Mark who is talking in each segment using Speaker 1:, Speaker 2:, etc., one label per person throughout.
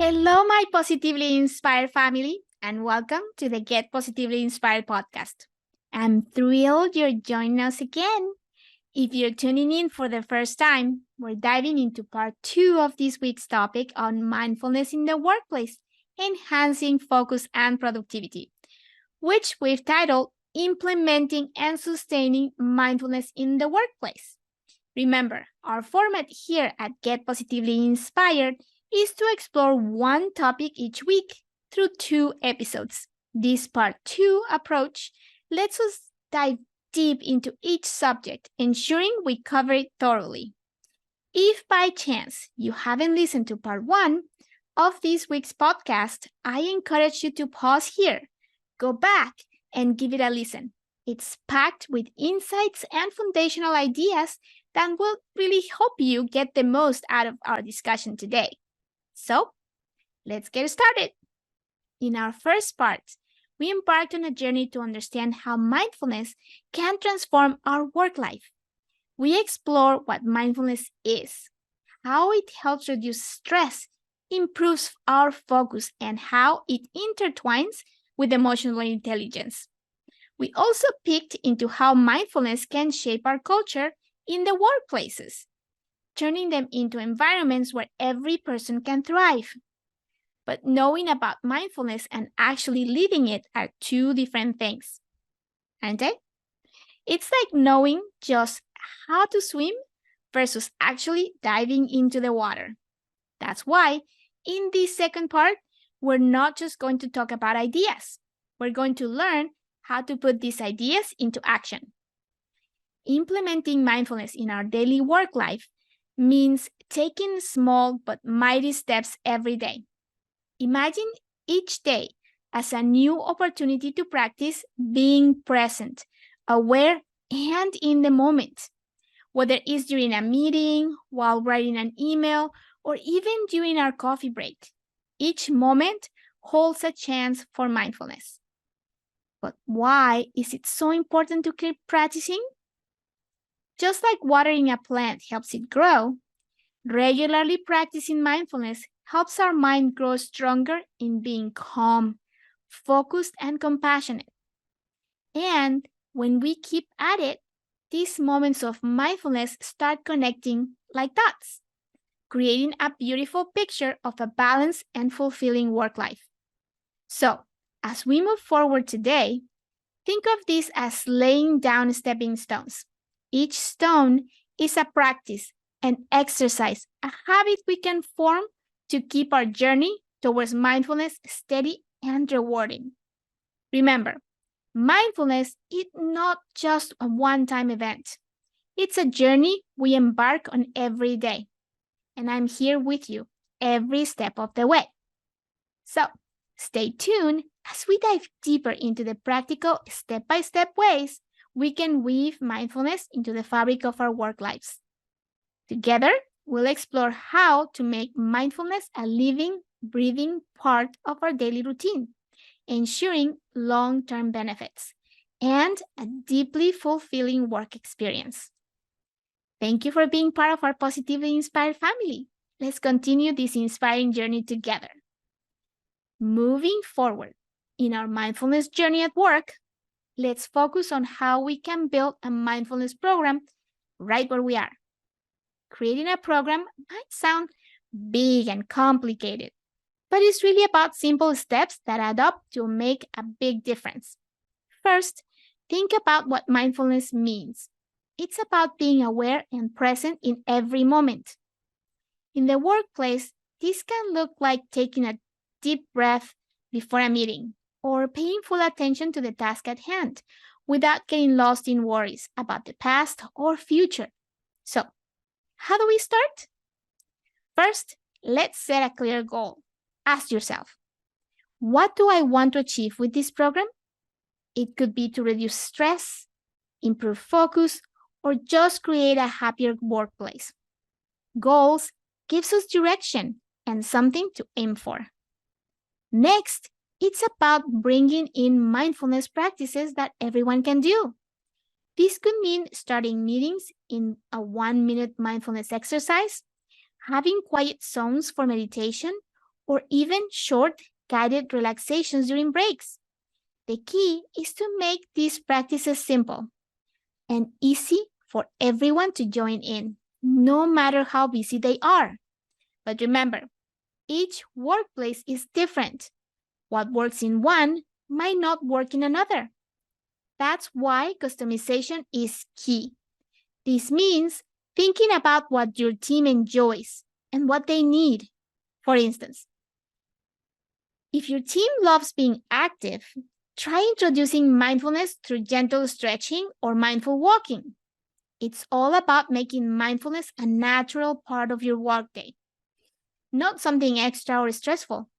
Speaker 1: Hello, my positively inspired family, and welcome to the Get Positively Inspired podcast. I'm thrilled you're joining us again. If you're tuning in for the first time, we're diving into part two of this week's topic on mindfulness in the workplace, enhancing focus and productivity, which we've titled Implementing and Sustaining Mindfulness in the Workplace. Remember, our format here at Get Positively Inspired is to explore one topic each week through two episodes. This part two approach lets us dive deep into each subject, ensuring we cover it thoroughly. If by chance you haven't listened to part one of this week's podcast, I encourage you to pause here, go back, and give it a listen. It's packed with insights and foundational ideas that will really help you get the most out of our discussion today. So, let's get started. In our first part, we embarked on a journey to understand how mindfulness can transform our work life. We explore what mindfulness is, how it helps reduce stress, improves our focus, and how it intertwines with emotional intelligence. We also peeked into how mindfulness can shape our culture in the workplaces, turning them into environments where every person can thrive. But knowing about mindfulness and actually living it are two different things, aren't they? It's like knowing just how to swim versus actually diving into the water. That's why, in this second part, we're not just going to talk about ideas. We're going to learn how to put these ideas into action. Implementing mindfulness in our daily work life means taking small but mighty steps every day. Imagine each day as a new opportunity to practice being present, aware, and in the moment. Whether it's during a meeting, while writing an email, or even during our coffee break, each moment holds a chance for mindfulness. But why is it so important to keep practicing? Just like watering a plant helps it grow, regularly practicing mindfulness helps our mind grow stronger in being calm, focused, and compassionate. And when we keep at it, these moments of mindfulness start connecting like dots, creating a beautiful picture of a balanced and fulfilling work life. So, as we move forward today, think of this as laying down stepping stones. Each stone is a practice, an exercise, a habit we can form to keep our journey towards mindfulness steady and rewarding. Remember, mindfulness is not just a one-time event. It's a journey we embark on every day. And I'm here with you every step of the way. So, stay tuned as we dive deeper into the practical step-by-step ways we can weave mindfulness into the fabric of our work lives. Together, we'll explore how to make mindfulness a living, breathing part of our daily routine, ensuring long-term benefits and a deeply fulfilling work experience. Thank you for being part of our positively inspired family. Let's continue this inspiring journey together. Moving forward in our mindfulness journey at work, let's focus on how we can build a mindfulness program right where we are. Creating a program might sound big and complicated, but it's really about simple steps that add up to make a big difference. First, think about what mindfulness means. It's about being aware and present in every moment. In the workplace, this can look like taking a deep breath before a meeting or paying full attention to the task at hand without getting lost in worries about the past or future. So, how do we start? First, let's set a clear goal. Ask yourself, what do I want to achieve with this program? It could be to reduce stress, improve focus, or just create a happier workplace. Goals gives us direction and something to aim for. Next, it's about bringing in mindfulness practices that everyone can do. This could mean starting meetings in a 1-minute mindfulness exercise, having quiet zones for meditation, or even short guided relaxations during breaks. The key is to make these practices simple and easy for everyone to join in, no matter how busy they are. But remember, each workplace is different. What works in one might not work in another. That's why customization is key. This means thinking about what your team enjoys and what they need. For instance, if your team loves being active, try introducing mindfulness through gentle stretching or mindful walking. It's all about making mindfulness a natural part of your workday, not something extra or stressful.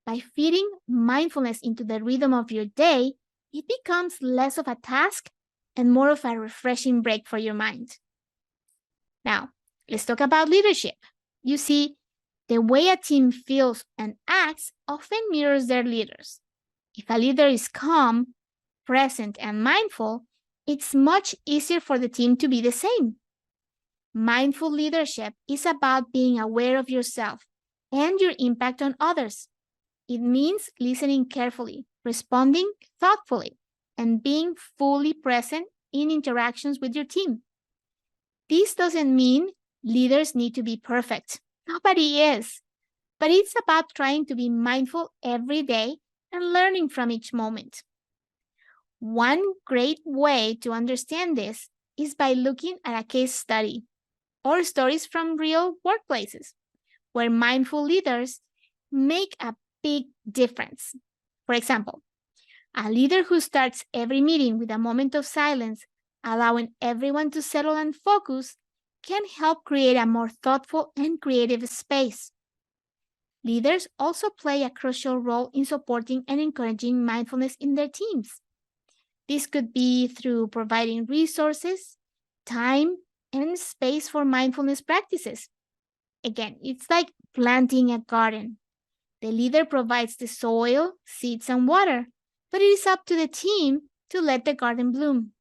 Speaker 1: By fitting mindfulness into the rhythm of your day, it becomes less of a task and more of a refreshing break for your mind. Now, let's talk about leadership. You see, the way a team feels and acts often mirrors their leaders. If a leader is calm, present, and mindful, it's much easier for the team to be the same. Mindful leadership is about being aware of yourself and your impact on others. It means listening carefully, responding thoughtfully, and being fully present in interactions with your team. This doesn't mean leaders need to be perfect. Nobody is. But it's about trying to be mindful every day and learning from each moment. One great way to understand this is by looking at a case study or stories from real workplaces where mindful leaders make a big difference. For example, a leader who starts every meeting with a moment of silence, allowing everyone to settle and focus, can help create a more thoughtful and creative space. Leaders also play a crucial role in supporting and encouraging mindfulness in their teams. This could be through providing resources, time, and space for mindfulness practices. Again, it's like planting a garden. The leader provides the soil, seeds, and water, but it is up to the team to let the garden bloom.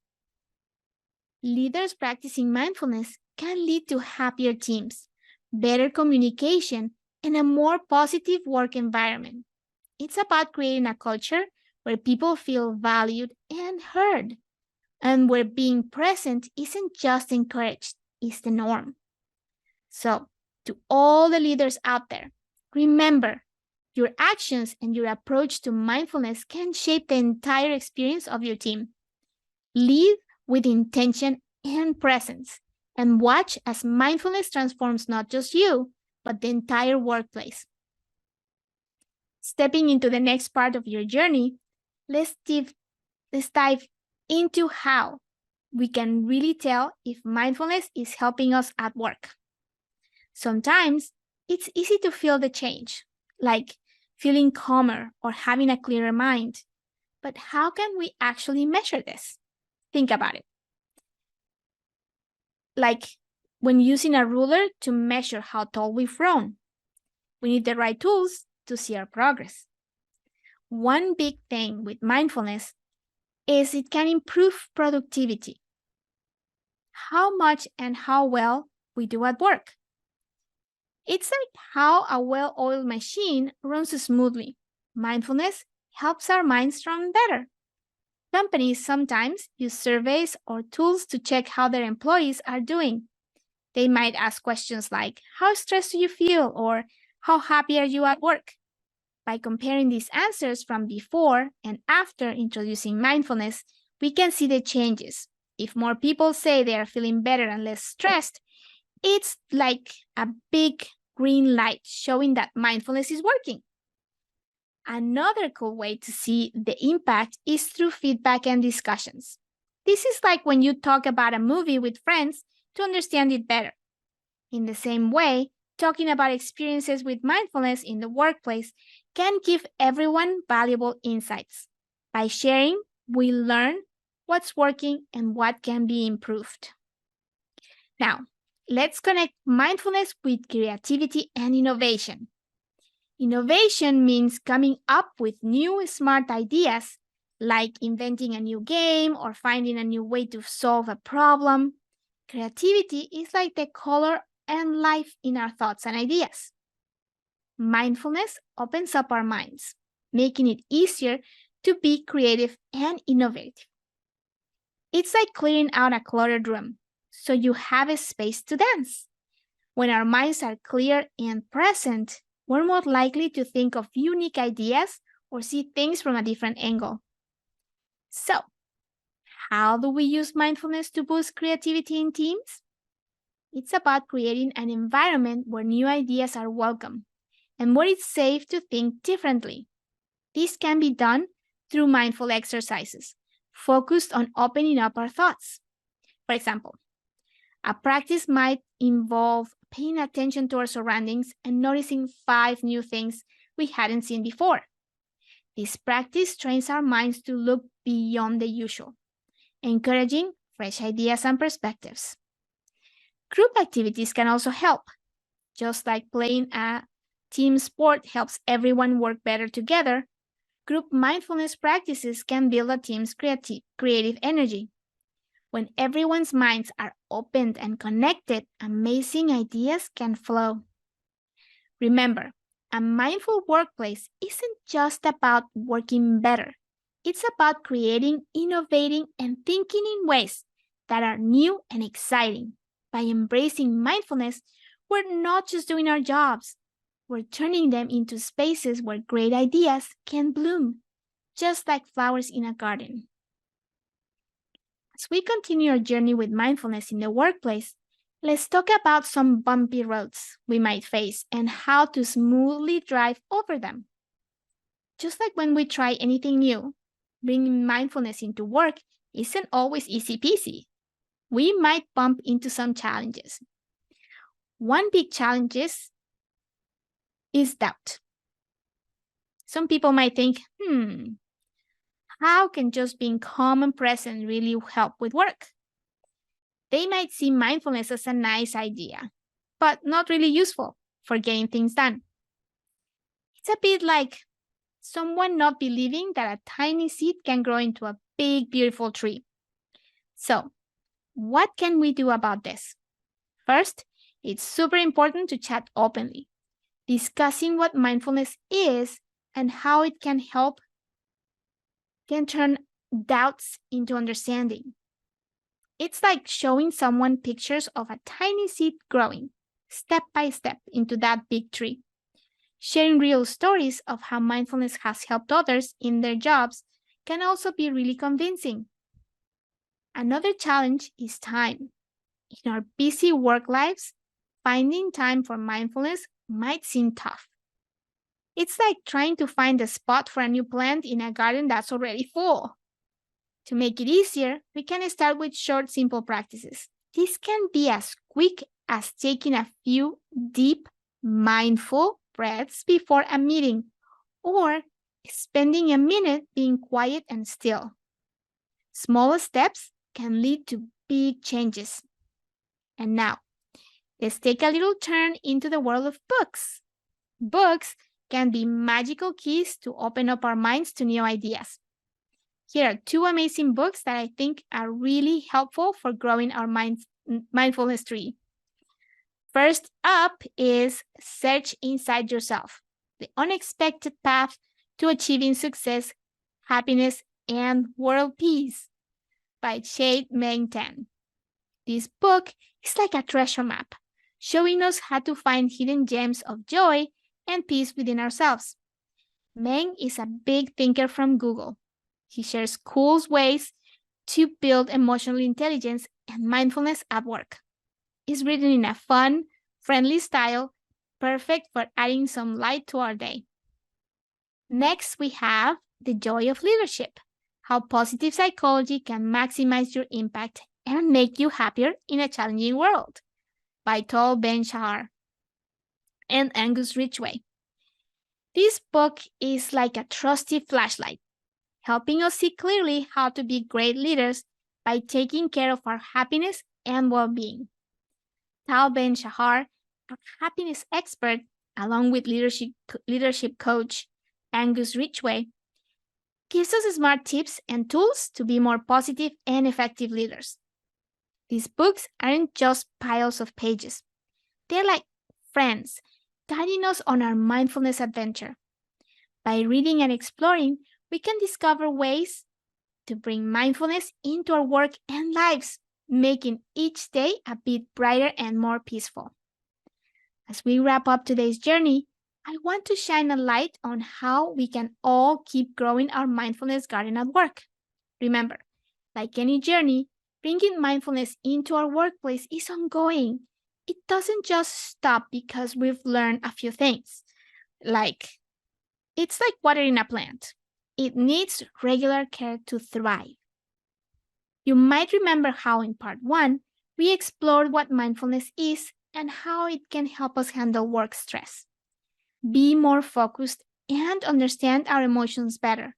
Speaker 1: Leaders practicing mindfulness can lead to happier teams, better communication, and a more positive work environment. It's about creating a culture where people feel valued and heard, and where being present isn't just encouraged, it's the norm. So, to all the leaders out there, remember, your actions and your approach to mindfulness can shape the entire experience of your team. Lead with intention and presence, and watch as mindfulness transforms not just you, but the entire workplace. Stepping into the next part of your journey, let's dive into how we can really tell if mindfulness is helping us at work. Sometimes it's easy to feel the change, like feeling calmer or having a clearer mind. But how can we actually measure this? Think about it. Like when using a ruler to measure how tall we've grown. We need the right tools to see our progress. One big thing with mindfulness is it can improve productivity. How much and how well we do at work. It's like how a well-oiled machine runs smoothly. Mindfulness helps our minds run better. Companies sometimes use surveys or tools to check how their employees are doing. They might ask questions like, how stressed do you feel? Or how happy are you at work? By comparing these answers from before and after introducing mindfulness, we can see the changes. If more people say they are feeling better and less stressed, it's like a big green light showing that mindfulness is working. Another cool way to see the impact is through feedback and discussions. This is like when you talk about a movie with friends to understand it better. In the same way, talking about experiences with mindfulness in the workplace can give everyone valuable insights. By sharing, we learn what's working and what can be improved. Now, let's connect mindfulness with creativity and innovation. Innovation means coming up with new smart ideas, like inventing a new game or finding a new way to solve a problem. Creativity is like the color and life in our thoughts and ideas. Mindfulness opens up our minds, making it easier to be creative and innovative. It's like clearing out a cluttered room, so you have a space to dance. When our minds are clear and present, we're more likely to think of unique ideas or see things from a different angle. So, how do we use mindfulness to boost creativity in teams? It's about creating an environment where new ideas are welcome and where it's safe to think differently. This can be done through mindful exercises focused on opening up our thoughts. For example, a practice might involve paying attention to our surroundings and noticing 5 new things we hadn't seen before. This practice trains our minds to look beyond the usual, encouraging fresh ideas and perspectives. Group activities can also help, just like playing a team sport helps everyone work better together. Group mindfulness practices can build a team's creative energy. When everyone's minds are opened and connected, amazing ideas can flow. Remember, a mindful workplace isn't just about working better. It's about creating, innovating, and thinking in ways that are new and exciting. By embracing mindfulness, we're not just doing our jobs, we're turning them into spaces where great ideas can bloom, just like flowers in a garden. As we continue our journey with mindfulness in the workplace, let's talk about some bumpy roads we might face and how to smoothly drive over them. Just like when we try anything new, bringing mindfulness into work isn't always easy peasy. We might bump into some challenges. One big challenge is doubt. Some people might think, how can just being calm and present really help with work? They might see mindfulness as a nice idea, but not really useful for getting things done. It's a bit like someone not believing that a tiny seed can grow into a big, beautiful tree. So, what can we do about this? First, it's super important to chat openly, discussing what mindfulness is and how it can turn doubts into understanding. It's like showing someone pictures of a tiny seed growing, step by step, into that big tree. Sharing real stories of how mindfulness has helped others in their jobs can also be really convincing. Another challenge is time. In our busy work lives, finding time for mindfulness might seem tough. It's like trying to find a spot for a new plant in a garden that's already full. To make it easier, we can start with short, simple practices. This can be as quick as taking a few deep, mindful breaths before a meeting, or spending a minute being quiet and still. Small steps can lead to big changes. And now, let's take a little turn into the world of books. Books can be magical keys to open up our minds to new ideas. Here are 2 amazing books that I think are really helpful for growing our mindfulness tree. First up is Search Inside Yourself, The Unexpected Path to Achieving Success, Happiness, and World Peace by Chade Meng Tan. This book is like a treasure map, showing us how to find hidden gems of joy and peace within ourselves. Meng is a big thinker from Google. He shares cool ways to build emotional intelligence and mindfulness at work. It's written in a fun, friendly style, perfect for adding some light to our day. Next, we have The Joy of Leadership, How Positive Psychology Can Maximize Your Impact and Make You Happier in a Challenging World by Tal Ben-Shahar and Angus Ridgway. This book is like a trusty flashlight, helping us see clearly how to be great leaders by taking care of our happiness and well-being. Tal Ben-Shahar, a happiness expert, along with leadership coach Angus Ridgway, gives us smart tips and tools to be more positive and effective leaders. These books aren't just piles of pages. They're like friends, guiding us on our mindfulness adventure. By reading and exploring, we can discover ways to bring mindfulness into our work and lives, making each day a bit brighter and more peaceful. As we wrap up today's journey, I want to shine a light on how we can all keep growing our mindfulness garden at work. Remember, like any journey, bringing mindfulness into our workplace is ongoing. It doesn't just stop because we've learned a few things. It's like watering a plant. It needs regular care to thrive. You might remember how in part 1, we explored what mindfulness is and how it can help us handle work stress, be more focused, and understand our emotions better.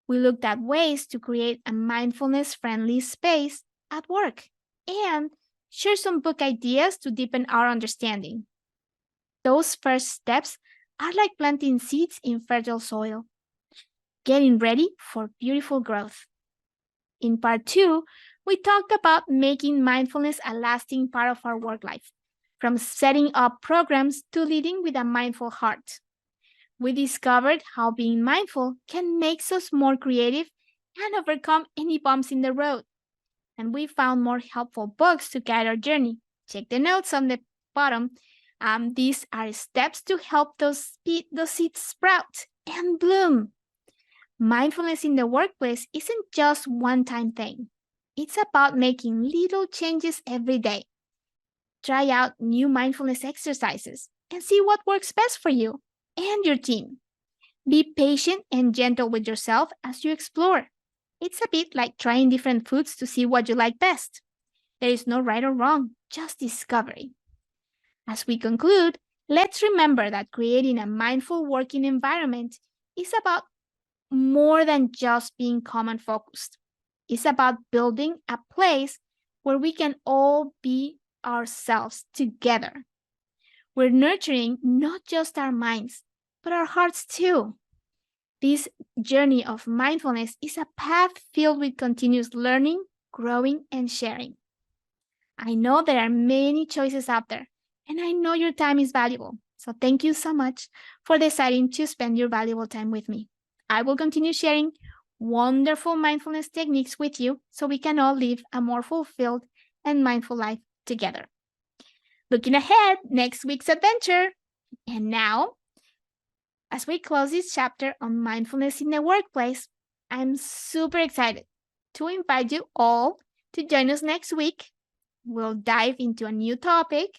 Speaker 1: We looked at ways to create a mindfulness-friendly space at work and share some book ideas to deepen our understanding. Those first steps are like planting seeds in fertile soil, getting ready for beautiful growth. In part 2, we talked about making mindfulness a lasting part of our work life, from setting up programs to leading with a mindful heart. We discovered how being mindful can make us more creative and overcome any bumps in the road. And we found more helpful books to guide our journey. Check the notes on the bottom. These are steps to help those seeds sprout and bloom. Mindfulness in the workplace isn't just a one-time thing. It's about making little changes every day. Try out new mindfulness exercises and see what works best for you and your team. Be patient and gentle with yourself as you explore. It's a bit like trying different foods to see what you like best. There is no right or wrong, just discovery. As we conclude, let's remember that creating a mindful working environment is about more than just being calm and focused. It's about building a place where we can all be ourselves together. We're nurturing not just our minds, but our hearts too. This journey of mindfulness is a path filled with continuous learning, growing, and sharing. I know there are many choices out there, and I know your time is valuable. So thank you so much for deciding to spend your valuable time with me. I will continue sharing wonderful mindfulness techniques with you so we can all live a more fulfilled and mindful life together. Looking ahead, next week's adventure. And now, as we close this chapter on mindfulness in the workplace, I'm super excited to invite you all to join us next week. We'll dive into a new topic,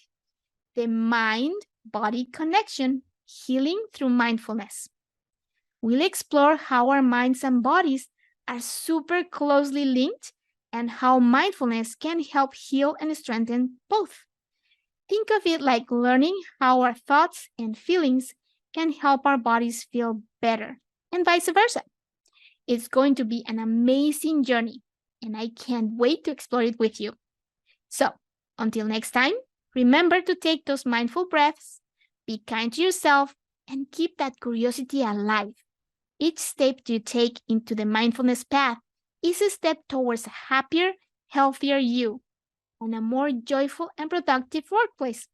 Speaker 1: the mind-body connection, healing through mindfulness. We'll explore how our minds and bodies are super closely linked and how mindfulness can help heal and strengthen both. Think of it like learning how our thoughts and feelings can help our bodies feel better, and vice versa. It's going to be an amazing journey, and I can't wait to explore it with you. So, until next time, remember to take those mindful breaths, be kind to yourself, and keep that curiosity alive. Each step you take into the mindfulness path is a step towards a happier, healthier you and a more joyful and productive workplace.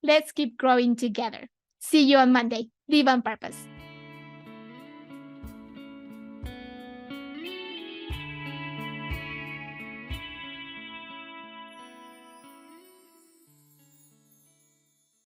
Speaker 1: Let's keep growing together. See you on Monday. Live on purpose.